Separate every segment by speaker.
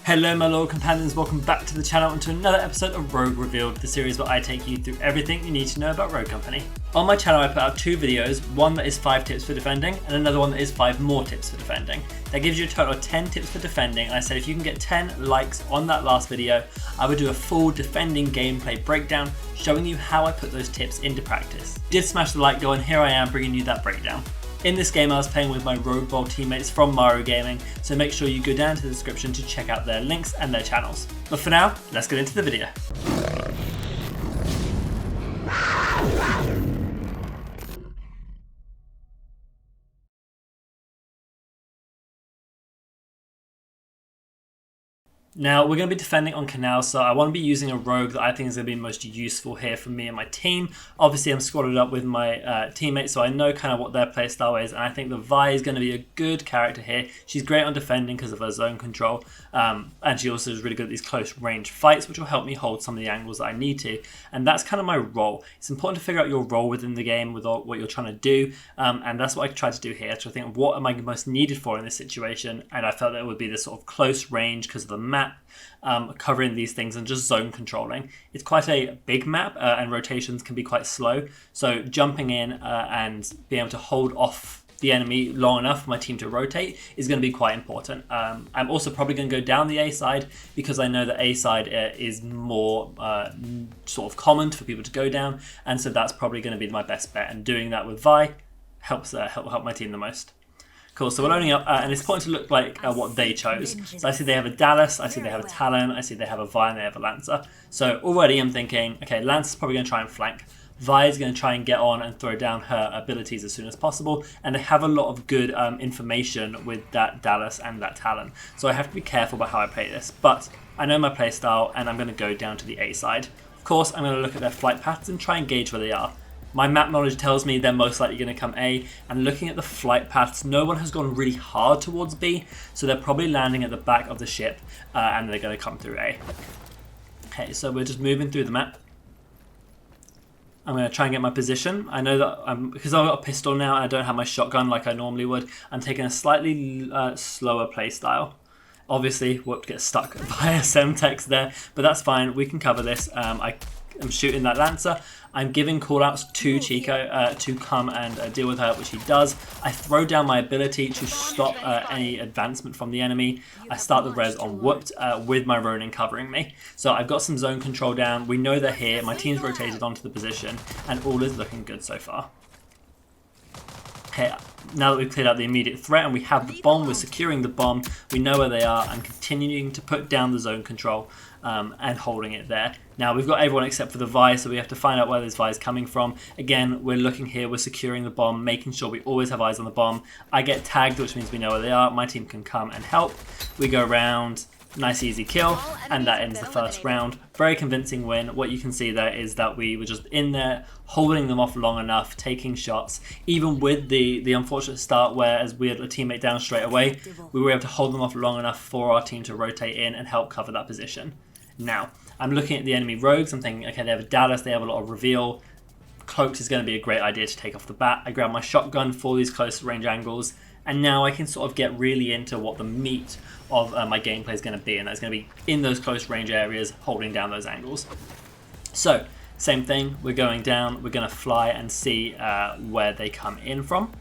Speaker 1: Hello my loyal companions, welcome back to the channel and to another episode of Rogue Revealed, the series where I take you through everything you need to know about Rogue Company. On my channel I put out two videos, one that is 5 tips for defending and another one that is 5 more tips for defending. That gives you a total of 10 tips for defending, and I said if you can get 10 likes on that last video, I would do a full defending gameplay breakdown showing you how I put those tips into practice. Did smash the like goal and here I am bringing you that breakdown. In this game I was playing with my Rogue Bowl teammates from Mario Gaming, so make sure you go down to the description to check out their links and their channels. But for now, let's get into the video. Now we're going to be defending on Canal, so I want to be using a rogue that I think is going to be most useful here for me and my team. Obviously I'm squadded up with my teammates, so I know kind of what their playstyle is, and I think the Vi is going to be a good character here. She's great on defending because of her zone control, and she also is really good at these close range fights, which will help me hold some of the angles that I need to, and that's kind of my role. It's important to figure out your role within the game with what you're trying to do, and that's what I try to do here. So I think, what am I most needed for in this situation, and I felt that it would be this sort of close range because of the map, covering these things and just zone controlling. It's quite a big map and rotations can be quite slow, so jumping in and being able to hold off the enemy long enough for my team to rotate is going to be quite important. I'm also probably going to go down the A side because I know that A side is more sort of common for people to go down, and so that's probably going to be my best bet, and doing that with Vi helps help my team the most. Cool, so we're loading up, and it's important to look like what they chose. So I see they have a Dallas, I see they have a Talon, I see they have a Vi, and they have a Lancer. So already I'm thinking, okay, Lancer's probably going to try and flank. Vi is going to try and get on and throw down her abilities as soon as possible, and they have a lot of good information with that Dallas and that Talon. So I have to be careful about how I play this, but I know my playstyle, and I'm going to go down to the A side. Of course, I'm going to look at their flight paths and try and gauge where they are. My map knowledge tells me they're most likely going to come A, and looking at the flight paths, no one has gone really hard towards B, so they're probably landing at the back of the ship, and they're going to come through A. Okay, so we're just moving through the map. I'm going to try and get my position. I know that because I've got a pistol now and I don't have my shotgun like I normally would, I'm taking a slightly slower play style. Obviously, whoop, get stuck by a Semtex there, but that's fine, we can cover this. I'm shooting that Lancer. I'm giving callouts to Chico to come and deal with her, which he does. I throw down my ability to stop any advancement from the enemy. I start the res on Whooped with my Ronin covering me. So I've got some zone control down. We know they're here. My team's rotated onto the position, and all is looking good so far. Okay, now that we've cleared out the immediate threat and we have the bomb, we're securing the bomb, we know where they are, and continuing to put down the zone control and holding it there. Now we've got everyone except for the Vi, so we have to find out where this Vi is coming from. Again, we're looking here, we're securing the bomb, making sure we always have eyes on the bomb. I get tagged, which means we know where they are. My team can come and help. We go around. Nice easy kill, and that ends the first round. Very convincing win. What you can see there is that we were just in there holding them off long enough, taking shots, even with the unfortunate start where as we had a teammate down straight away, we were able to hold them off long enough for our team to rotate in and help cover that position. Now I'm looking at the enemy rogues, I'm thinking, okay, they have a Dallas, they have a lot of reveal. Cloaks is going to be a great idea to take off the bat. I grab my shotgun for these close range angles, and now I can sort of get really into what the meat of my gameplay is going to be, and that's going to be in those close range areas, holding down those angles. So, same thing, we're going down, we're going to fly and see where they come in from.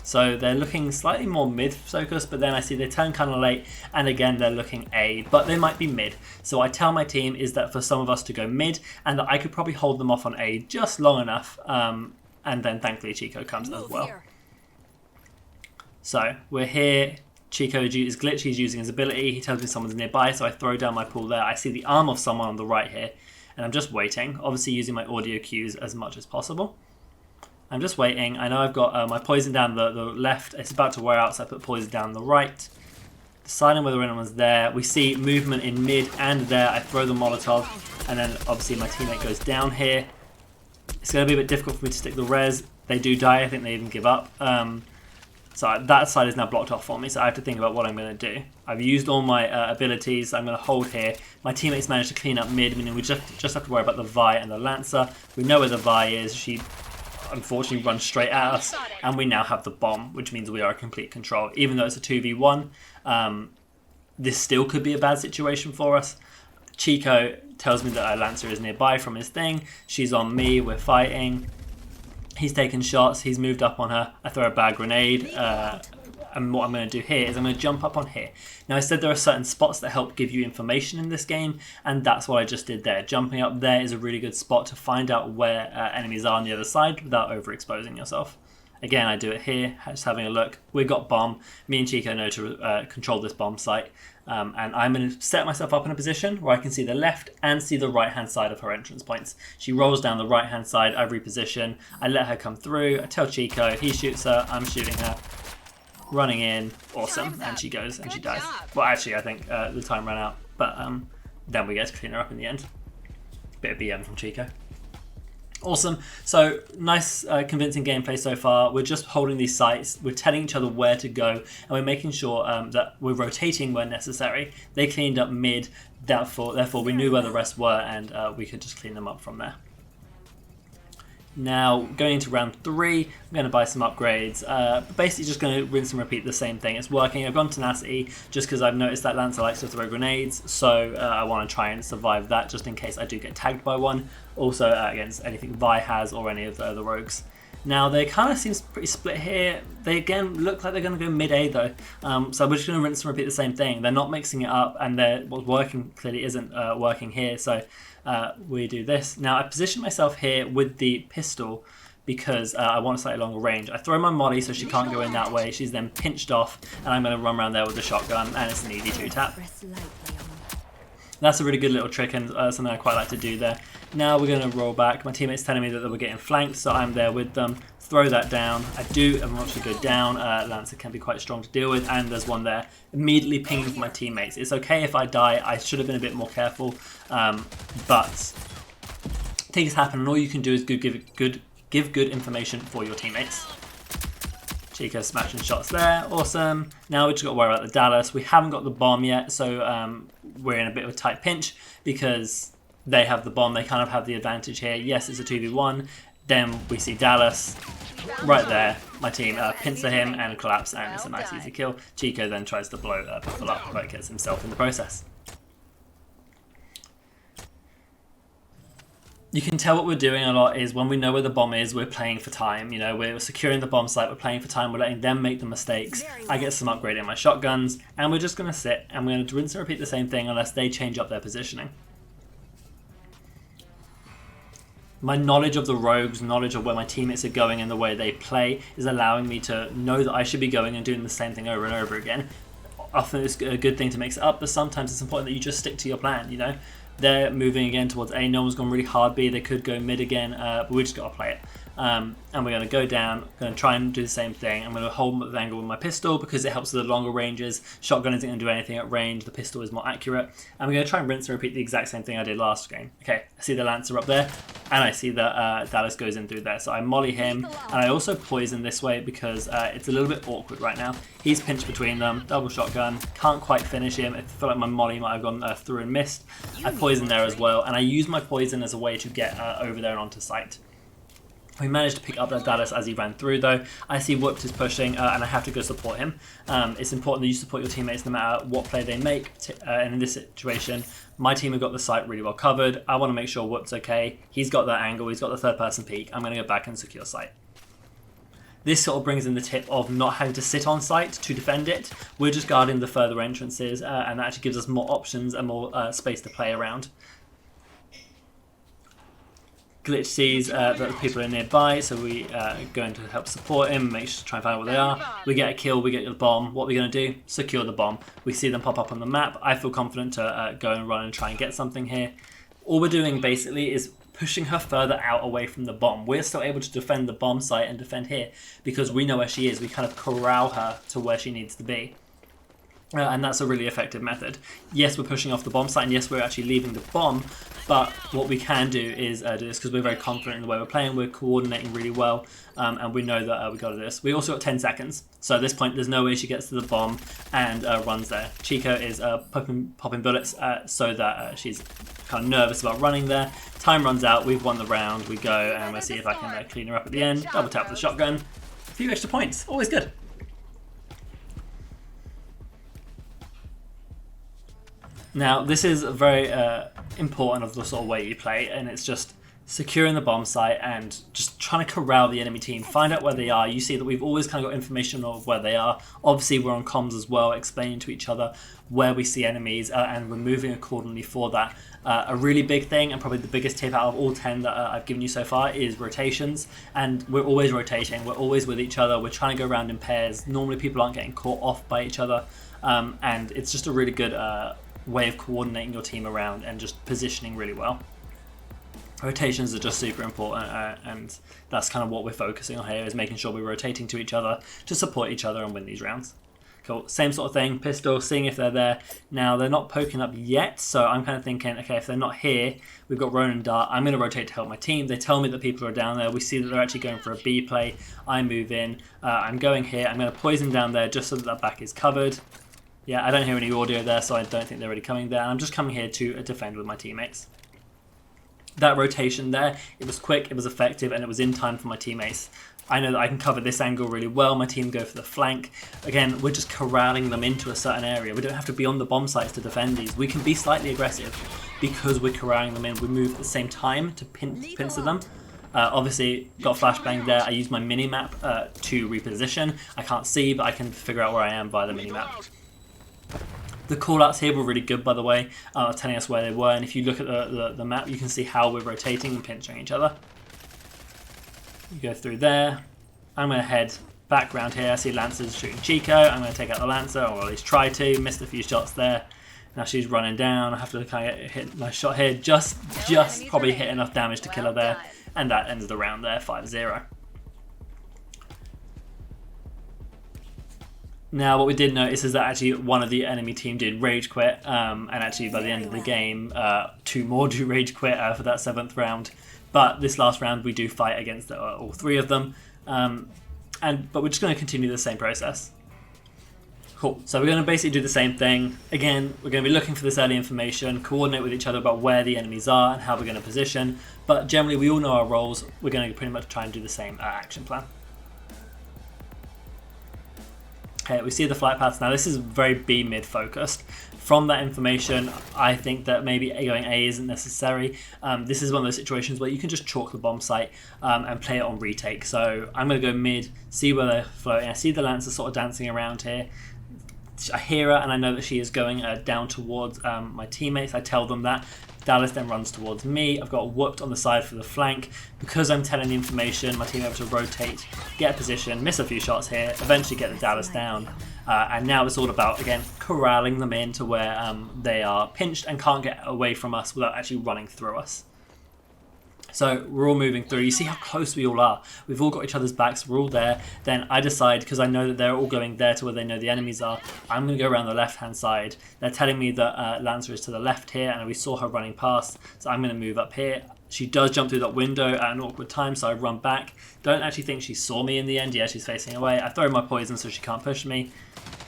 Speaker 1: So they're looking slightly more mid-focused, but then I see they turn kind of late, and again they're looking A, but they might be mid. So I tell my team is that for some of us to go mid, and that I could probably hold them off on A just long enough, and then thankfully Chico comes as well. So we're here, Chico is glitchy, he's using his ability, he tells me someone's nearby, so I throw down my pool there. I see the arm of someone on the right here, and I'm just waiting, obviously using my audio cues as much as possible. I'm just waiting. I know I've got my poison down the left. It's about to wear out, so I put poison down the right. Deciding whether anyone's there. We see movement in mid and there. I throw the Molotov, and then obviously my teammate goes down here. It's going to be a bit difficult for me to stick the res. They do die. I think they even give up. So that side is now blocked off for me, so I have to think about what I'm going to do. I've used all my abilities. I'm going to hold here. My teammates managed to clean up mid, meaning we just have to worry about the Vi and the Lancer. We know where the Vi is. She unfortunately runs straight at us, and we now have the bomb, which means we are in complete control. Even though it's a 2v1, this still could be a bad situation for us. Chico tells me that Lancer is nearby from his thing. She's on me, we're fighting. He's taking shots, he's moved up on her. I throw a bad grenade. And what I'm going to do here is I'm going to jump up on here. Now I said there are certain spots that help give you information in this game, and that's what I just did there. Jumping up there is a really good spot to find out where enemies are on the other side without overexposing yourself. Again, I do it here, just having a look. We've got bomb. Me and Chico know to control this bomb site. And I'm going to set myself up in a position where I can see the left and see the right hand side of her entrance points. She rolls down the right hand side, I reposition, I let her come through, I tell Chico, he shoots her, I'm shooting her. Running in, awesome, and she goes and she dies. Well, actually, I think the time ran out, but then we get to clean her up in the end. Bit of BM from Chico. Awesome. So nice, convincing gameplay so far. We're just holding these sites. We're telling each other where to go, and we're making sure that we're rotating where necessary. They cleaned up mid, therefore we knew where the rest were, and we could just clean them up from there. Now, going into round 3, I'm going to buy some upgrades. Basically just going to rinse and repeat the same thing. It's working. I've gone tenacity just because I've noticed that Lancer likes to throw grenades, so I want to try and survive that just in case I do get tagged by one. Also against anything Vi has or any of the other rogues. Now, they kind of seem pretty split here. They again look like they're going to go mid-A though. So we're just going to rinse and repeat the same thing. They're not mixing it up, and what's working clearly isn't working here. So we do this. Now, I position myself here with the pistol because I want a slightly longer range. I throw my molly so she can't go in that way. She's then pinched off, and I'm going to run around there with the shotgun, and it's an easy 2-tap. That's a really good little trick and something I quite like to do there. Now we're going to roll back. My teammate's telling me that they were getting flanked, so I'm there with them. Throw that down. I do eventually go down. Lancer can be quite strong to deal with, and there's one there. Immediately pinging for my teammates. It's okay if I die. I should have been a bit more careful, but things happen, and all you can do is give good information for your teammates. Chico smashing shots there, awesome. Now we just got to worry about the Dallas. We haven't got the bomb yet, so we're in a bit of a tight pinch because they have the bomb. They kind of have the advantage here. Yes, it's a 2v1. Then we see Dallas right there. My team pincer him and collapse, and it's a nice easy kill. Chico then tries to blow people up, but gets himself in the process. You can tell what we're doing a lot is when we know where the bomb is, we're playing for time. You know, we're securing the bomb site, we're playing for time, we're letting them make the mistakes. I get some upgrade in my shotguns, and we're just going to sit, and we're going to rinse and repeat the same thing unless they change up their positioning. My knowledge of the rogues, knowledge of where my teammates are going and the way they play is allowing me to know that I should be going and doing the same thing over and over again. Often it's a good thing to mix it up, but sometimes it's important that you just stick to your plan, you know. They're moving again towards A. No one's gone really hard B. They could go mid again, but we just got to play it. And we're going to go down, going to try and do the same thing. I'm going to hold the angle with my pistol because it helps with the longer ranges. Shotgun isn't going to do anything at range. The pistol is more accurate. And we're going to try and rinse and repeat the exact same thing I did last game. Okay, I see the Lancer up there, and I see that Dallas goes in through there. So I molly him, and I also poison this way because it's a little bit awkward right now. He's pinched between them, double shotgun, can't quite finish him. I feel like my molly might have gone through and missed. I poison there as well, and I use my poison as a way to get over there and onto site. We managed to pick up that Dallas as he ran through though. I see Whooped is pushing and I have to go support him. It's important that you support your teammates no matter what play they make. And in this situation, my team have got the site really well covered. I want to make sure Whooped's okay. He's got that angle, he's got the third person peek. I'm going to go back and secure site. This sort of brings in the tip of not having to sit on site to defend it. We're just guarding the further entrances and that actually gives us more options and more space to play around. Glitch sees that the people are nearby, so we are going to help support him, try and find out what they are. We get a kill, we get the bomb. What are we going to do? Secure the bomb. We see them pop up on the map. I feel confident to go and run and try and get something here. All we're doing basically is pushing her further out away from the bomb. We're still able to defend the bomb site and defend here because we know where she is. We kind of corral her to where she needs to be. And that's a really effective method. Yes, we're pushing off the bomb site, and yes, we're actually leaving the bomb, but what we can do is do this because we're very confident in the way we're playing, we're coordinating really well, and we know that we got to do this. We also got 10 seconds, so at this point there's no way she gets to the bomb and runs there. Chico is popping bullets so that she's kind of nervous about running there. Time runs out, we've won the round, we go, and we'll see if I can clean her up at the end. Double tap with the shotgun, a few extra points, always good. Now, this is very important of the sort of way you play, and it's just securing the bomb site and just trying to corral the enemy team, find out where they are. You see that we've always kind of got information of where they are. Obviously, we're on comms as well, explaining to each other where we see enemies, and we're moving accordingly for that. A really big thing, and probably the biggest tip out of all 10 that I've given you so far, is rotations. And we're always rotating, we're always with each other, we're trying to go around in pairs. Normally people aren't getting caught off by each other, and it's just a really good way of coordinating your team around and just positioning really well. Rotations are just super important, and that's kind of what we're focusing on here, is making sure we're rotating to each other to support each other and win these rounds. Cool, same sort of thing, pistol, seeing if they're there. Now, they're not poking up yet, so I'm kind of thinking, okay, if they're not here, we've got Ronan Dart, I'm going to rotate to help my team. They tell me that people are down there, we see that they're actually going for a B play, I move in, I'm going here, I'm going to poison down there just so that that back is covered. Yeah, I don't hear any audio there, so I don't think they're really coming there, and I'm just coming here to defend with my teammates. That rotation there, it was quick, it was effective, and it was in time for my teammates. I know that I can cover this angle really well. My team go for the flank. Again, we're just corralling them into a certain area. We don't have to be on the bomb sites to defend these. We can be slightly aggressive because we're corralling them in. We move at the same time to pincer them. Obviously, got flashbang there. I use my mini-map to reposition. I can't see, but I can figure out where I am via the mini-map. The callouts here were really good, by the way, telling us where they were. And if you look at the map, you can see how we're rotating and pinching each other. You go through there. I'm going to head back round here. I see Lancers shooting Chico. I'm going to take out the Lancer, or at least try to. Missed a few shots there. Now she's running down. I have to kind of hit my shot here. Just probably hit enough damage to kill her there. And that ends the round there, 5-0. Now, what we did notice is that actually one of the enemy team did rage quit, and actually by the end of the game, 2 more do rage quit for that 7th round. But this last round, we do fight against all 3 of them, but we're just going to continue the same process. Cool. So we're going to basically do the same thing. Again, we're going to be looking for this early information, coordinate with each other about where the enemies are and how we're going to position. But generally, we all know our roles. We're going to pretty much try and do the same action plan. Okay, we see the flight paths now. This is very B mid focused. From that information, I think that maybe going A isn't necessary. This is one of those situations where you can just chalk the bomb site and play it on retake. So I'm going to go mid, see where they're floating. I see the Lancer sort of dancing around here. I hear her and I know that she is going down towards my teammates. I tell them that. Dallas then runs towards me. I've got whooped on the side for the flank. Because I'm telling the information, my team able to rotate, get a position, miss a few shots here, eventually get the Dallas down. And now it's all about, again, corralling them into where they are pinched and can't get away from us without actually running through us. So we're all moving through. You see how close we all are. We've all got each other's backs. We're all there. Then I decide, because I know that they're all going there to where they know the enemies are, I'm going to go around the left-hand side. They're telling me that Lancer is to the left here, and we saw her running past. So I'm going to move up here. She does jump through that window at an awkward time, so I run back. Don't actually think she saw me in the end. Yeah, she's facing away. I throw my poison so she can't push me.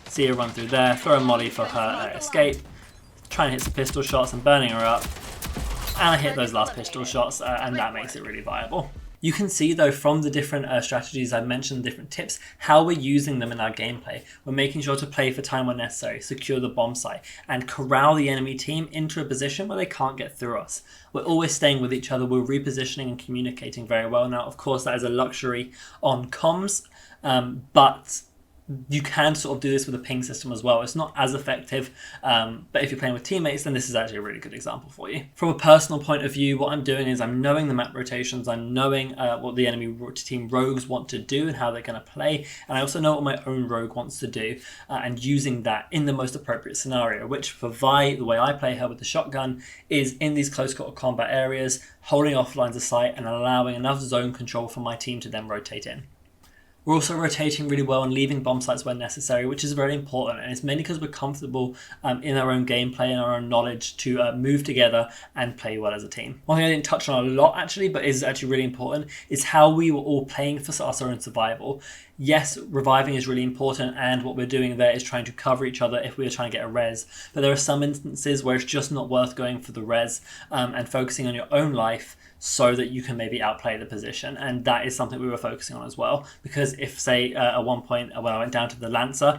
Speaker 1: See her run through there. Throw a molly for her escape. Try and hit some pistol shots. I'm burning her up. And I hit those last pistol shots, and that makes it really viable. You can see, though, from the different strategies I've mentioned, different tips, how we're using them in our gameplay. We're making sure to play for time when necessary, secure the bomb site, and corral the enemy team into a position where they can't get through us. We're always staying with each other. We're repositioning and communicating very well. Now, of course, that is a luxury on comms, but you can sort of do this with a ping system as well. It's not as effective, but if you're playing with teammates, then this is actually a really good example for you. From a personal point of view, what I'm doing is I'm knowing the map rotations, I'm knowing what the enemy team rogues want to do and how they're going to play, and I also know what my own rogue wants to do, and using that in the most appropriate scenario, which for Vi, the way I play her with the shotgun, is in these close quarter combat areas, holding off lines of sight and allowing enough zone control for my team to then rotate in. We're also rotating really well and leaving bomb sites where necessary, which is very important, and it's mainly because we're comfortable in our own gameplay and our own knowledge to move together and play well as a team. One thing I didn't touch on a lot actually, but is actually really important, is how we were all playing for our own survival. Yes, reviving is really important, and what we're doing there is trying to cover each other if we are trying to get a res, but there are some instances where it's just not worth going for the res and focusing on your own life so that you can maybe outplay the position, and that is something we were focusing on as well, because if, say, at one point when I went down to the Lancer,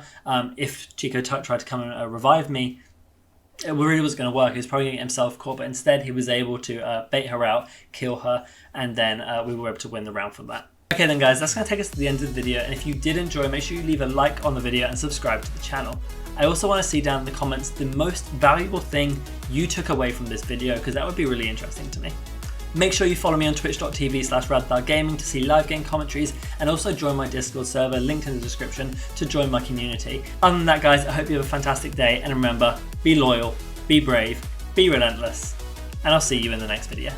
Speaker 1: if Chico tried to come and revive me, it really was going to work. He was probably going to get himself caught, but instead he was able to bait her out, kill her, and then we were able to win the round from that. Okay then guys, that's going to take us to the end of the video, and if you did enjoy, make sure you leave a like on the video and subscribe to the channel. I also want to see down in the comments the most valuable thing you took away from this video, because that would be really interesting to me. Make sure you follow me on twitch.tv/radthargaming to see live game commentaries, and also join my Discord server, linked in the description, to join my community. Other than that guys, I hope you have a fantastic day, and remember, be loyal, be brave, be relentless, and I'll see you in the next video.